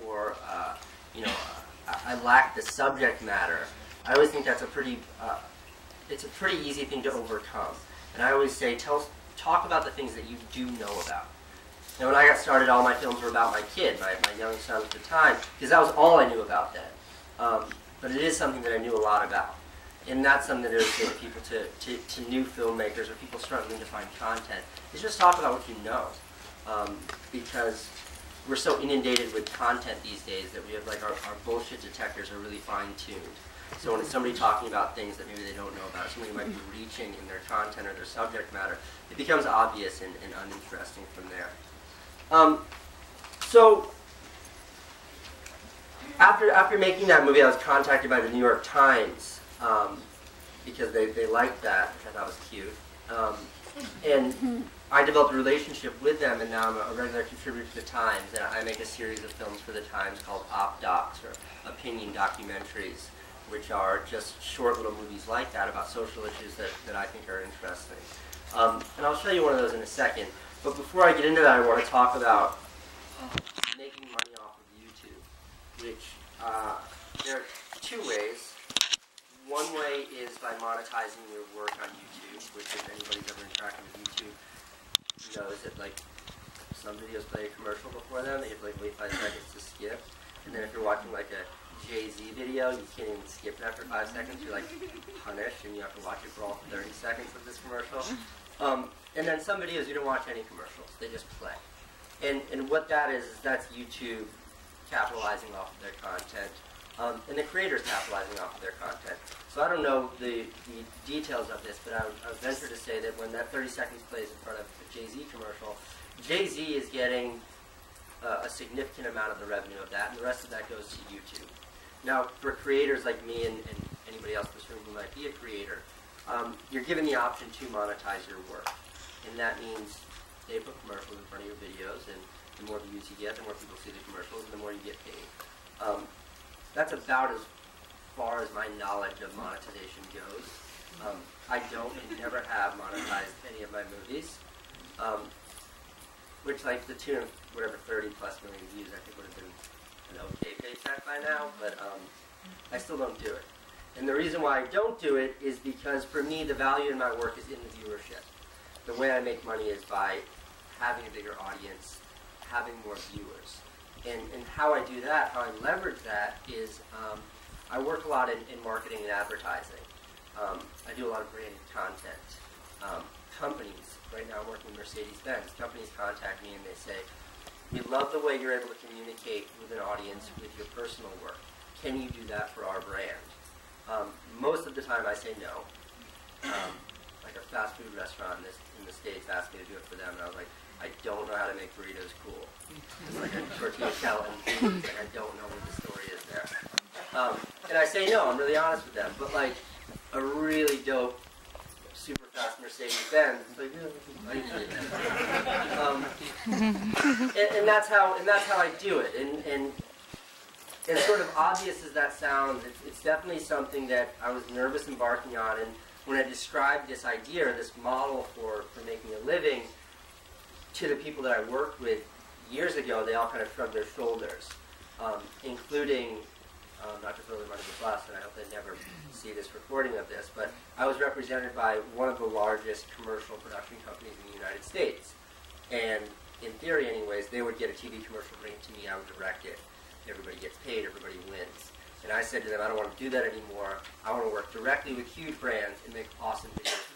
or I lack the subject matter, I always think that's it's a pretty easy thing to overcome. And I always say, talk about the things that you do know about. Now, when I got started, all my films were about my kid, my young son at the time, because that was all I knew about then. But it is something that I knew a lot about. And that's something that I would say to people, to new filmmakers or people struggling to find content, is just talk about what you know. Because we're so inundated with content these days that we have, like, our bullshit detectors are really fine-tuned. So when it's somebody talking about things that maybe they don't know about, somebody might be reaching in their content or their subject matter, it becomes obvious and uninteresting from there. So after making that movie, I was contacted by the New York Times because they liked that, which I thought was cute. And I developed a relationship with them, and now I'm a regular contributor to the Times, and I make a series of films for the Times called Op Docs, or opinion documentaries, which are just short little movies like that about social issues that I think are interesting. And I'll show you one of those in a second. But before I get into that, I want to talk about making money off of YouTube, which there are two ways. One way is by monetizing your work on YouTube, which if anybody's ever interacted with YouTube knows that, like, some videos play a commercial before them, they have like wait 5 seconds to skip. And then if you're watching like a Jay-Z video, you can't even skip it after 5 seconds. You're like punished, and you have to watch it for all 30 seconds of this commercial. And then some videos you don't watch any commercials; they just play. And what that is that's YouTube capitalizing off of their content, and the creators capitalizing off of their content. So I don't know the details of this, but I would venture to say that when that 30 seconds plays in front of a Jay-Z commercial, Jay-Z is getting a significant amount of the revenue of that, and the rest of that goes to YouTube. Now, for creators like me and anybody else in this room who might be a creator, you're given the option to monetize your work. And that means they put commercials in front of your videos, and the more views you get, the more people see the commercials, and the more you get paid. That's about as far as my knowledge of monetization goes. I don't and never have monetized any of my movies, which, like, the tune of whatever 30+ million views, I think would have been an okay paycheck by now, but I still don't do it. And the reason why I don't do it is because, for me, the value in my work is in the viewership. The way I make money is by having a bigger audience, having more viewers. And how I do that, how I leverage that, is I work a lot in marketing and advertising. I do a lot of branded content. Companies, right now I'm working with Mercedes-Benz, companies contact me and they say, we love the way you're able to communicate with an audience with your personal work. Can you do that for our brand? Most of the time I say no. Like a fast food restaurant in the States asked me to do it for them, and I was like, I don't know how to make burritos cool. It's like a tortilla shell and beans, and I don't know what the story is there. And I say no, I'm really honest with them. But like a really dope, super fast Mercedes-Benz, it's like, and that's how I do it. And sort of obvious as that sounds, it's definitely something that I was nervous embarking on. And when I described this idea, or this model for making a living, to the people that I worked with years ago, they all kind of shrugged their shoulders, including, not to throw them under the bus, and I hope they never see this recording of this, but I was represented by one of the largest commercial production companies in the United States. And in theory anyways, they would get a TV commercial bring it to me, I would direct it. Everybody gets paid, everybody wins. And I said to them, I don't want to do that anymore. I want to work directly with huge brands and make awesome videos